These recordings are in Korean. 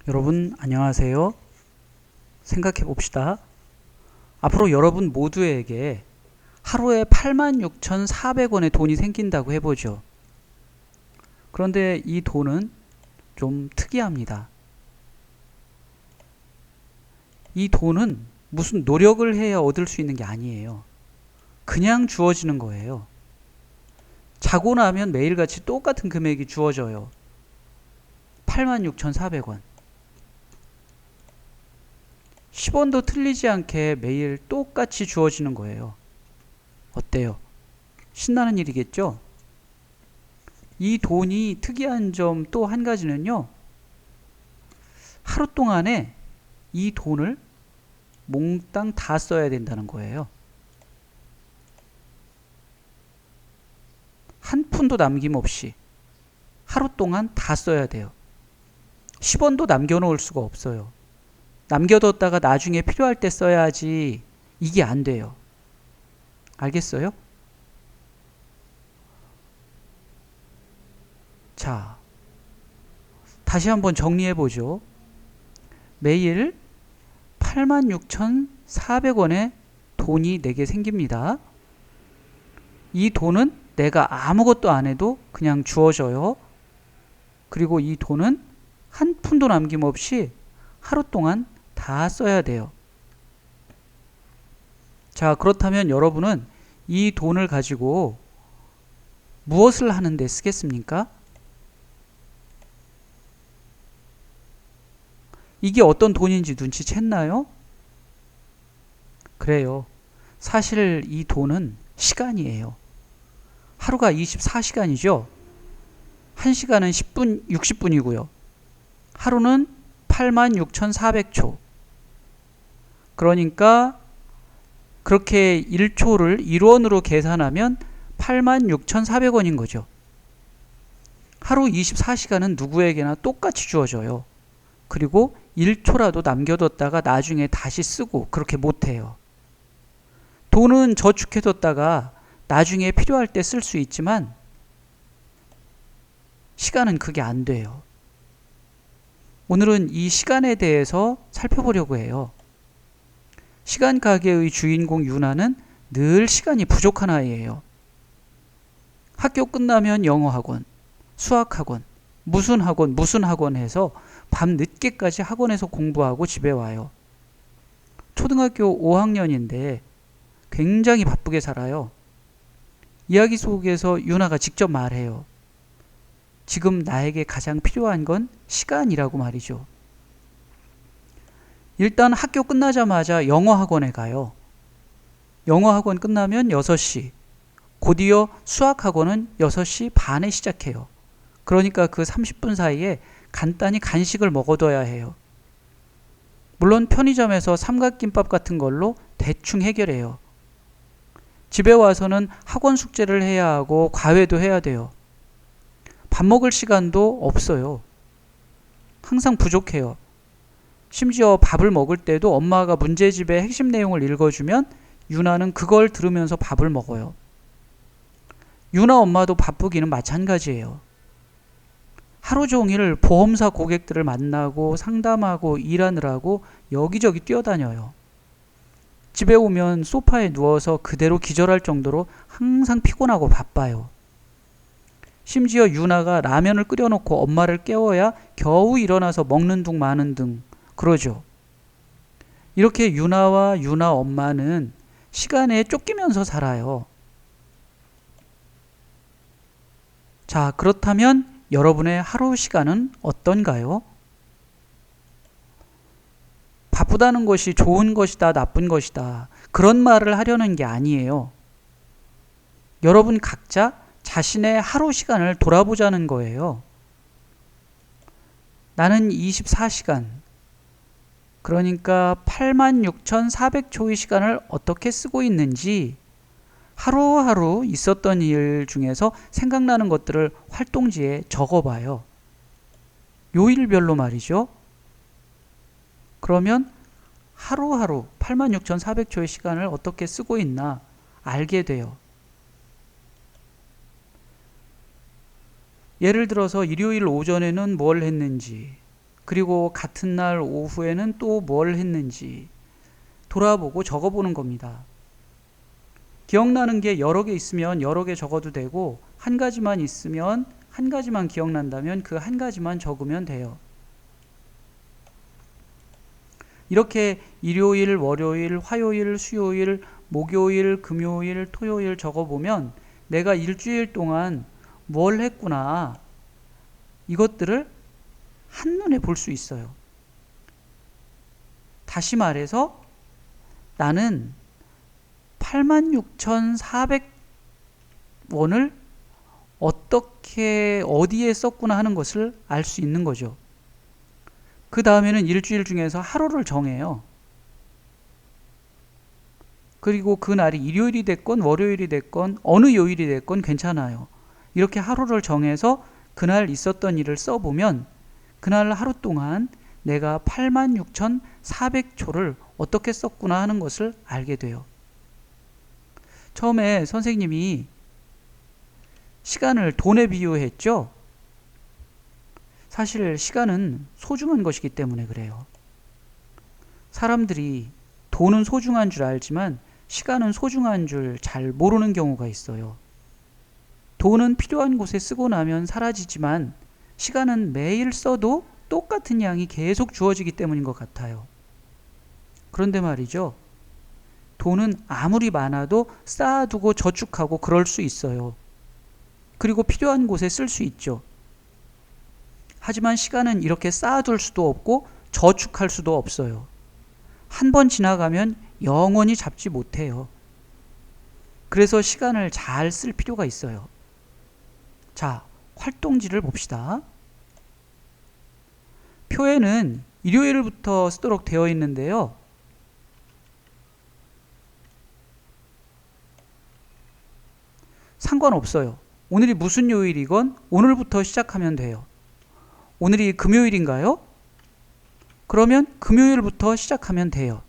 여러분 안녕하세요. 생각해 봅시다. 앞으로 여러분 모두에게 하루에 86,400원의 돈이 생긴다고 해보죠. 그런데 이 돈은 좀 특이합니다. 이 돈은 무슨 노력을 해야 얻을 수 있는 게 아니에요. 그냥 주어지는 거예요. 자고 나면 매일같이 똑같은 금액이 주어져요. 86,400원. 10원도 틀리지 않게 매일 똑같이 주어지는 거예요. 어때요? 신나는 일이겠죠? 이 돈이 특이한 점 또 한 가지는요. 하루 동안에 이 돈을 몽땅 다 써야 된다는 거예요. 한 푼도 남김없이 하루 동안 다 써야 돼요. 10원도 남겨놓을 수가 없어요. 남겨뒀다가 나중에 필요할 때 써야지 이게 안 돼요. 알겠어요? 자, 다시 한번 정리해보죠. 매일 86,400원의 돈이 내게 생깁니다. 이 돈은 내가 아무것도 안 해도 그냥 주어져요. 그리고 이 돈은 한 푼도 남김없이 하루 동안 다 써야 돼요. 자, 그렇다면 여러분은 이 돈을 가지고 무엇을 하는데 쓰겠습니까? 이게 어떤 돈인지 눈치챘나요? 그래요. 사실 이 돈은 시간이에요. 하루가 24시간이죠. 1시간은 10분, 60분이고요. 하루는 86,400초. 그러니까 그렇게 1초를 1원으로 계산하면 86,400원인 거죠. 하루 24시간은 누구에게나 똑같이 주어져요. 그리고 1초라도 남겨뒀다가 나중에 다시 쓰고 그렇게 못해요. 돈은 저축해뒀다가 나중에 필요할 때 쓸 수 있지만 시간은 그게 안 돼요. 오늘은 이 시간에 대해서 살펴보려고 해요. 시간 가게의 주인공 유나는 늘 시간이 부족한 아이예요. 학교 끝나면 영어학원, 수학학원, 무슨 학원 해서 밤 늦게까지 학원에서 공부하고 집에 와요. 초등학교 5학년인데 굉장히 바쁘게 살아요. 이야기 속에서 유나가 직접 말해요. 지금 나에게 가장 필요한 건 시간이라고 말이죠. 일단 학교 끝나자마자 영어학원에 가요. 영어학원 끝나면 6시, 곧이어 수학학원은 6시 반에 시작해요. 그러니까 그 30분 사이에 간단히 간식을 먹어둬야 해요. 물론 편의점에서 삼각김밥 같은 걸로 대충 해결해요. 집에 와서는 학원 숙제를 해야 하고 과외도 해야 돼요. 밥 먹을 시간도 없어요. 항상 부족해요. 심지어 밥을 먹을 때도 엄마가 문제집의 핵심 내용을 읽어주면 유나는 그걸 들으면서 밥을 먹어요. 유나 엄마도 바쁘기는 마찬가지예요. 하루 종일 보험사 고객들을 만나고 상담하고 일하느라고 여기저기 뛰어다녀요. 집에 오면 소파에 누워서 그대로 기절할 정도로 항상 피곤하고 바빠요. 심지어 유나가 라면을 끓여놓고 엄마를 깨워야 겨우 일어나서 먹는 둥 마는 둥 그러죠. 이렇게 유나와 유나 엄마는 시간에 쫓기면서 살아요. 자, 그렇다면 여러분의 하루 시간은 어떤가요? 바쁘다는 것이 좋은 것이다, 나쁜 것이다. 그런 말을 하려는 게 아니에요. 여러분 각자 자신의 하루 시간을 돌아보자는 거예요. 나는 24시간, 그러니까 86,400초의 시간을 어떻게 쓰고 있는지 하루하루 있었던 일 중에서 생각나는 것들을 활동지에 적어봐요. 요일별로 말이죠. 그러면 하루하루 86,400초의 시간을 어떻게 쓰고 있나 알게 돼요. 예를 들어서 일요일 오전에는 뭘 했는지, 그리고 같은 날 오후에는 또 뭘 했는지 돌아보고 적어보는 겁니다. 기억나는 게 여러 개 있으면 여러 개 적어도 되고, 한 가지만 있으면 한 가지만 기억난다면 그 한 가지만 적으면 돼요. 이렇게 일요일, 월요일, 화요일, 수요일, 목요일, 금요일, 토요일 적어보면 내가 일주일 동안 뭘 했구나, 이것들을 한눈에 볼 수 있어요. 다시 말해서 나는 86,400원을 어떻게 어디에 썼구나 하는 것을 알 수 있는 거죠. 그 다음에는 일주일 중에서 하루를 정해요. 그리고 그 날이 일요일이 됐건 월요일이 됐건 어느 요일이 됐건 괜찮아요. 이렇게 하루를 정해서 그날 있었던 일을 써보면 그날 하루 동안 내가 86,400초를 어떻게 썼구나 하는 것을 알게 돼요. 처음에 선생님이 시간을 돈에 비유했죠. 사실 시간은 소중한 것이기 때문에 그래요. 사람들이 돈은 소중한 줄 알지만 시간은 소중한 줄 잘 모르는 경우가 있어요. 돈은 필요한 곳에 쓰고 나면 사라지지만 시간은 매일 써도 똑같은 양이 계속 주어지기 때문인 것 같아요. 그런데 말이죠. 돈은 아무리 많아도 쌓아두고 저축하고 그럴 수 있어요. 그리고 필요한 곳에 쓸 수 있죠. 하지만 시간은 이렇게 쌓아둘 수도 없고 저축할 수도 없어요. 한 번 지나가면 영원히 잡지 못해요. 그래서 시간을 잘 쓸 필요가 있어요. 자, 활동지를 봅시다. 표에는 일요일부터 쓰도록 되어 있는데요. 상관없어요. 오늘이 무슨 요일이건 오늘부터 시작하면 돼요. 오늘이 금요일인가요? 그러면 금요일부터 시작하면 돼요.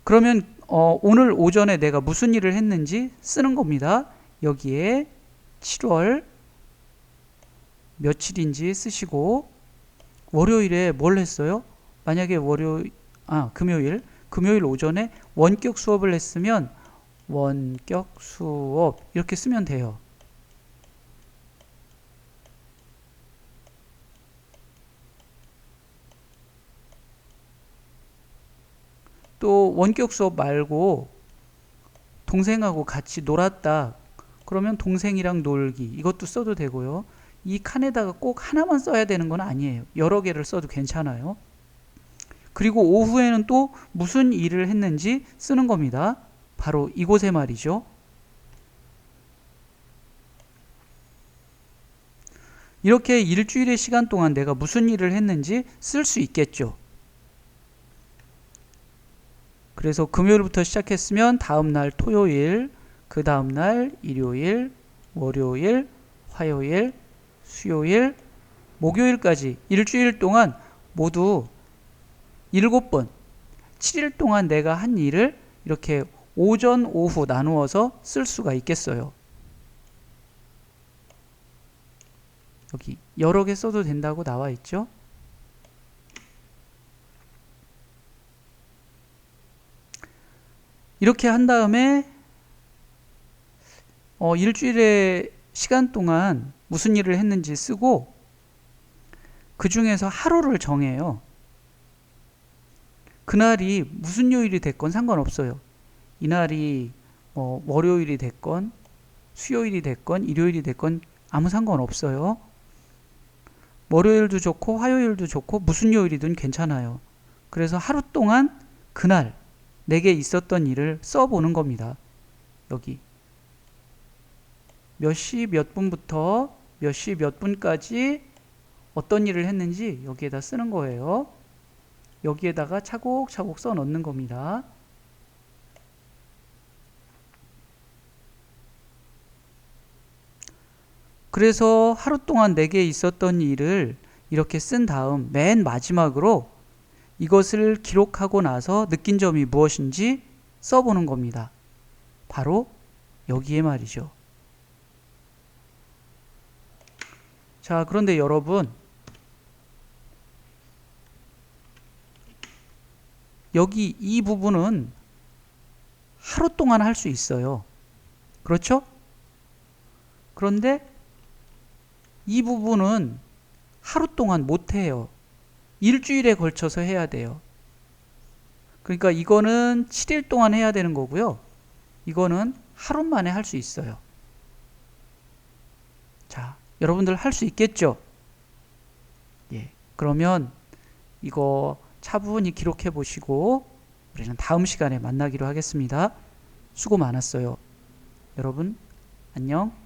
그러면 오늘 오전에 내가 무슨 일을 했는지 쓰는 겁니다. 여기에 7월 며칠인지 쓰시고, 월요일에 뭘 했어요? 만약에 금요일 오전에 원격 수업을 했으면 원격 수업 이렇게 쓰면 돼요. 또 원격 수업 말고 동생하고 같이 놀았다. 그러면 동생이랑 놀기 이것도 써도 되고요. 이 칸에다가 꼭 하나만 써야 되는 건 아니에요. 여러 개를 써도 괜찮아요. 그리고 오후에는 또 무슨 일을 했는지 쓰는 겁니다. 바로 이곳에 말이죠. 이렇게 일주일의 시간 동안 내가 무슨 일을 했는지 쓸 수 있겠죠. 그래서 금요일부터 시작했으면 다음날 토요일, 그 다음날 일요일, 월요일, 화요일, 수요일, 목요일까지 일주일 동안 모두 7번, 7일 동안 내가 한 일을 이렇게 오전, 오후 나누어서 쓸 수가 있겠어요. 여기 여러 개 써도 된다고 나와 있죠. 이렇게 한 다음에 일주일의 시간 동안 무슨 일을 했는지 쓰고 그 중에서 하루를 정해요. 그날이 무슨 요일이 됐건 상관없어요. 이날이 월요일이 됐건 수요일이 됐건 일요일이 됐건 아무 상관없어요. 월요일도 좋고 화요일도 좋고 무슨 요일이든 괜찮아요. 그래서 하루 동안 그날 내게 있었던 일을 써보는 겁니다. 여기 몇 시 몇 분부터 몇 시 몇 분까지 어떤 일을 했는지 여기에다 쓰는 거예요. 여기에다가 차곡차곡 써 넣는 겁니다. 그래서 하루 동안 내게 있었던 일을 이렇게 쓴 다음 맨 마지막으로 이것을 기록하고 나서 느낀 점이 무엇인지 써보는 겁니다. 바로 여기에 말이죠. 자, 그런데 여러분, 여기 이 부분은 하루 동안 할 수 있어요. 그렇죠? 그런데 이 부분은 하루 동안 못 해요. 일주일에 걸쳐서 해야 돼요. 그러니까 이거는 7일 동안 해야 되는 거고요. 이거는 하루 만에 할 수 있어요. 자, 여러분들 할 수 있겠죠? 예. 그러면 이거 차분히 기록해 보시고 우리는 다음 시간에 만나기로 하겠습니다. 수고 많았어요. 여러분, 안녕.